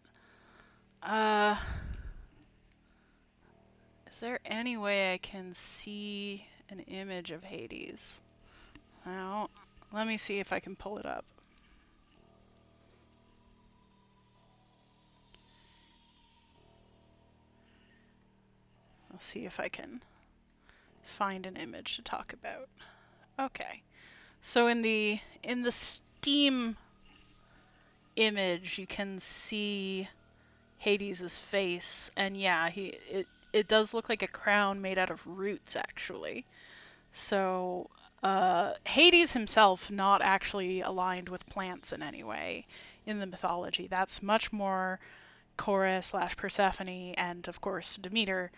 Is there any way I can see an image of Hades? No. Let me see if I can pull it up. I'll see if I can find an image to talk about. Okay. So in the Steam image, you can see Hades' face, and yeah, it does look like a crown made out of roots, actually. So Hades himself not actually aligned with plants in any way in the mythology. That's much more Chorus / Persephone and of course Demeter.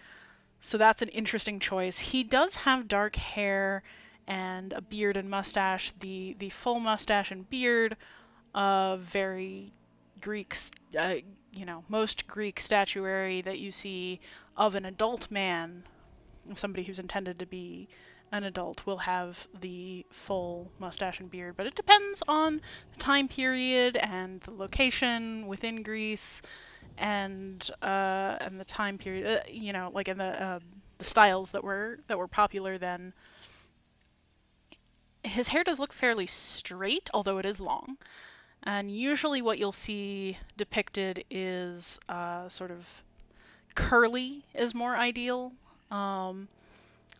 So that's an interesting choice. He does have dark hair and a beard and mustache. The full mustache and beard of very Greek, most Greek statuary that you see of an adult man, somebody who's intended to be an adult, will have the full mustache and beard. But it depends on the time period and the location within Greece, and the time period, like in the styles that were popular then. His hair does look fairly straight, although it is long. And usually what you'll see depicted is sort of curly is more ideal.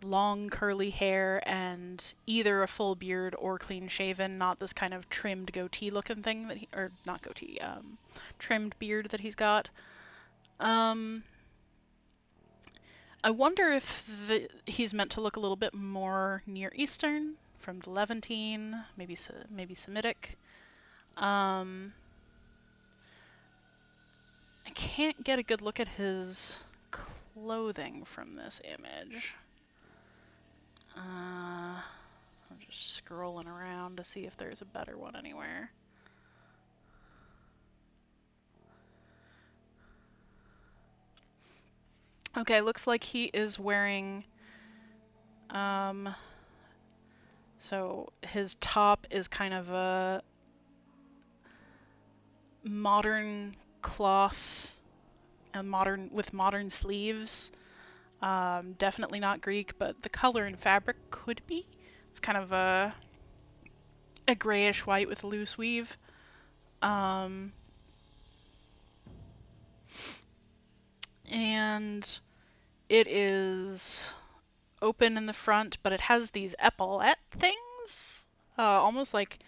Long curly hair and either a full beard or clean shaven, not this kind of trimmed goatee looking thing that not goatee, trimmed beard that he's got. I wonder if he's meant to look a little bit more Near Eastern, from the Levantine, maybe Semitic. I can't get a good look at his clothing from this image. I'm just scrolling around to see if there's a better one anywhere. Okay, looks like he is wearing, so his top is kind of a modern cloth, with modern sleeves. Definitely not Greek, but the color and fabric could be. It's kind of a grayish white with loose weave. And it is open in the front, but it has these epaulette things, almost like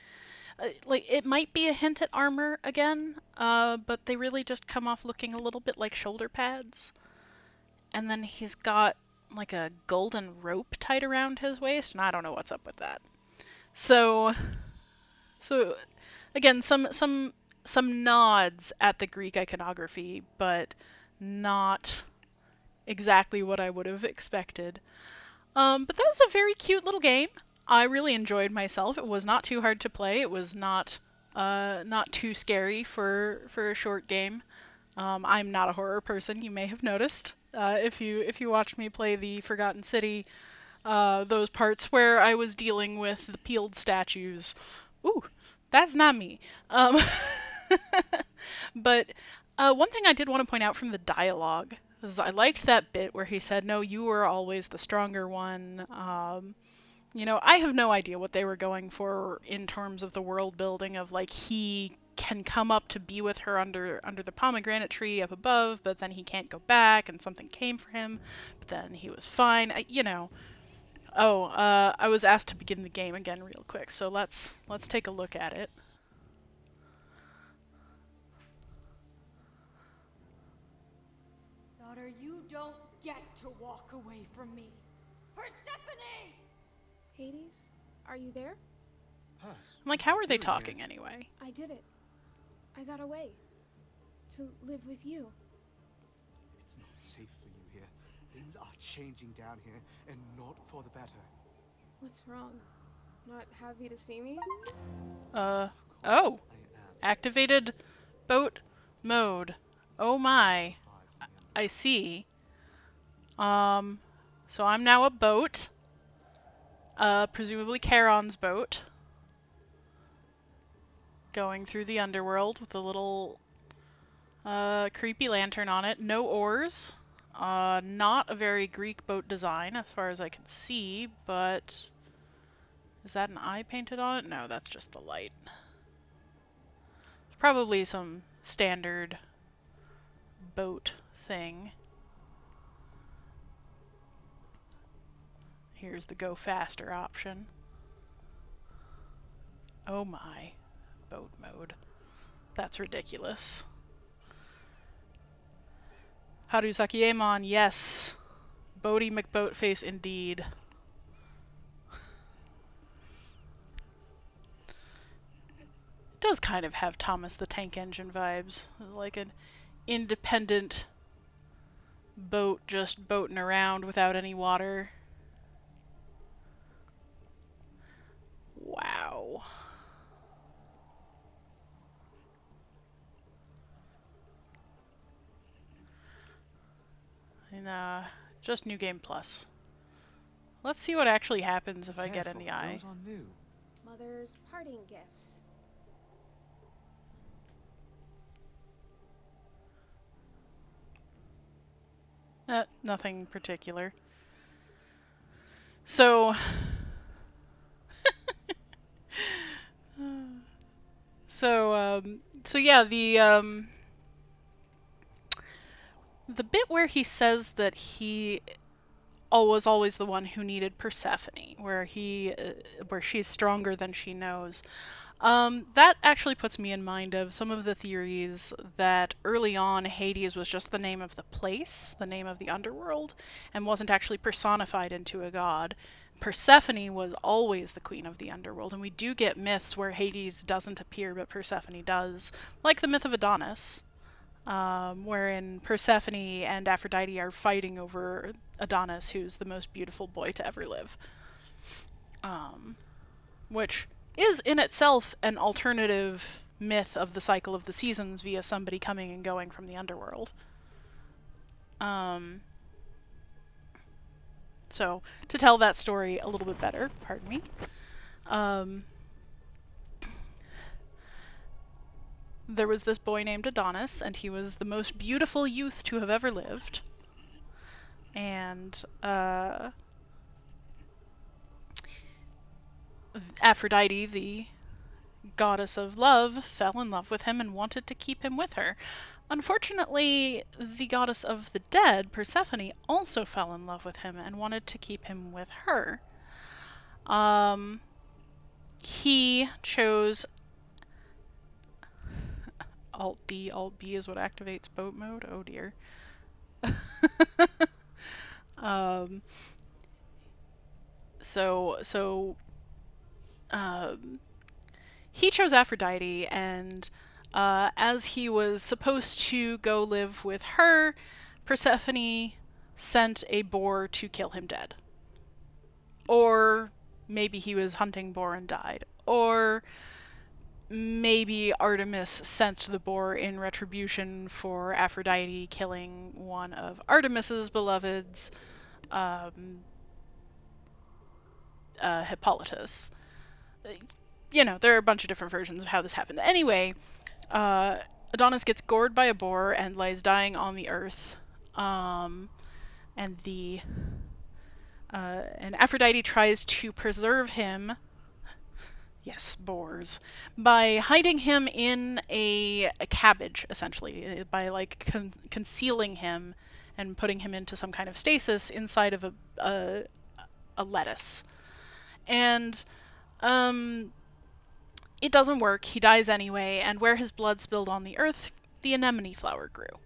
it might be a hint at armor again, but they really just come off looking a little bit like shoulder pads. And then he's got like a golden rope tied around his waist, and I don't know what's up with that. So again, some nods at the Greek iconography, but not exactly what I would have expected. But that was a very cute little game. I really enjoyed myself. It was not too hard to play. It was not too scary for a short game. I'm not a horror person, you may have noticed. If you watched me play the Forgotten City, those parts where I was dealing with the peeled statues. Ooh, that's not me. But one thing I did want to point out from the dialogue is I liked that bit where he said, "No, you were always the stronger one." I have no idea what they were going for in terms of the world building of like he can come up to be with her under the pomegranate tree up above, but then he can't go back and something came for him, but then he was fine. I was asked to begin the game again real quick, so let's take a look at it. Daughter, you don't get to walk away from me. Persephone! Hades, are you there? I'm like, how are they talking anyway? I did it. I got away. To live with you. It's not safe for you here. Things are changing down here, and not for the better. What's wrong? Not happy to see me? Oh. I am. Activated boat mode. Oh my. Survives the end. I see. So I'm now a boat. Presumably Charon's boat. Going through the underworld with a little creepy lantern on it. No oars. Not a very Greek boat design as far as I can see, but is that an eye painted on it? No, that's just the light. Probably some standard boat thing. Here's the go faster option. Oh my. Boat mode. That's ridiculous. Haru Sakiemon, yes. Boaty McBoatface indeed. It does kind of have Thomas the Tank Engine vibes. Like an independent boat just boating around without any water. Wow. And just New Game Plus. Let's see what actually happens if I get in the Careful, eye. those are new. Mother's parting gifts. Nothing particular. So, so yeah, the bit where he says that he was always the one who needed Persephone, where she's stronger than she knows. That actually puts me in mind of some of the theories that early on Hades was just the name of the place, the name of the underworld, and wasn't actually personified into a god. Persephone was always the queen of the underworld, and we do get myths where Hades doesn't appear but Persephone does, like the myth of Adonis, wherein Persephone and Aphrodite are fighting over Adonis, who's the most beautiful boy to ever live. Which is in itself an alternative myth of the cycle of the seasons via somebody coming and going from the underworld. So, to tell that story a little bit better, pardon me, there was this boy named Adonis, and he was the most beautiful youth to have ever lived. And Aphrodite, the goddess of love, fell in love with him and wanted to keep him with her. Unfortunately, the goddess of the dead, Persephone, also fell in love with him and wanted to keep him with her. He chose Alt B is what activates boat mode. Oh dear. He chose Aphrodite, and as he was supposed to go live with her, Persephone sent a boar to kill him dead. Or maybe he was hunting boar and died. Or maybe Artemis sent the boar in retribution for Aphrodite killing one of Artemis's beloveds, Hippolytus. You know, there are a bunch of different versions of how this happened. Anyway, Adonis gets gored by a boar and lies dying on the earth. And Aphrodite tries to preserve him. Yes, boars. By hiding him in a cabbage, essentially, by like concealing him and putting him into some kind of stasis inside of a lettuce. And it doesn't work. He dies anyway, and where his blood spilled on the earth, the anemone flower grew.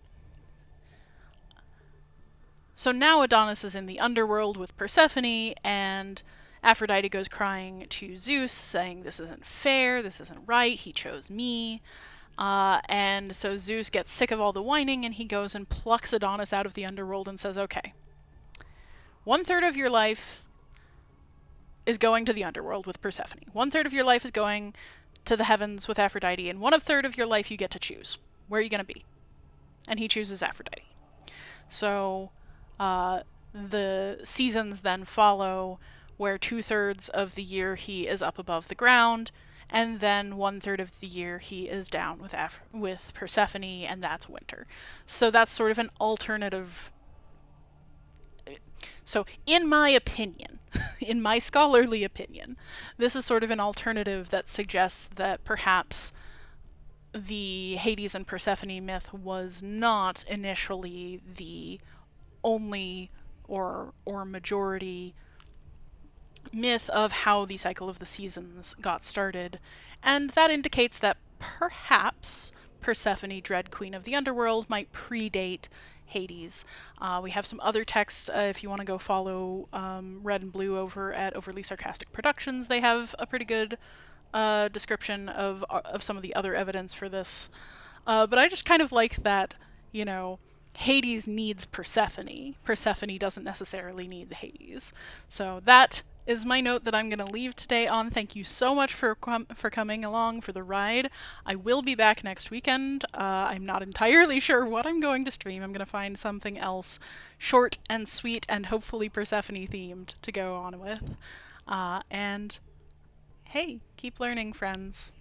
So now Adonis is in the underworld with Persephone, and Aphrodite goes crying to Zeus, saying, "This isn't fair, this isn't right, he chose me." And so Zeus gets sick of all the whining, and he goes and plucks Adonis out of the underworld and says, "Okay, 1/3 of your life is going to the underworld with Persephone. 1/3 of your life is going to the heavens with Aphrodite, and 1/3 of your life you get to choose. Where are you going to be?" And he chooses Aphrodite. So the seasons then follow, where 2/3 of the year he is up above the ground, and then 1/3 of the year he is down with Persephone, and that's winter. So that's sort of an alternative. So, in my opinion, in my scholarly opinion, this is sort of an alternative that suggests that perhaps the Hades and Persephone myth was not initially the only or majority myth of how the cycle of the seasons got started, and that indicates that perhaps Persephone, Dread Queen of the Underworld, might predate Hades. We have some other texts if you want to go follow Red and Blue over at Overly Sarcastic Productions. They have a pretty good description of some of the other evidence for this. But I just kind of like that, you know, Hades needs Persephone. Persephone doesn't necessarily need Hades. So that is my note that I'm going to leave today on. Thank you so much for coming along for the ride. I will be back next weekend. I'm not entirely sure what I'm going to stream. I'm going to find something else short and sweet and hopefully Persephone themed to go on with. And hey, keep learning, friends.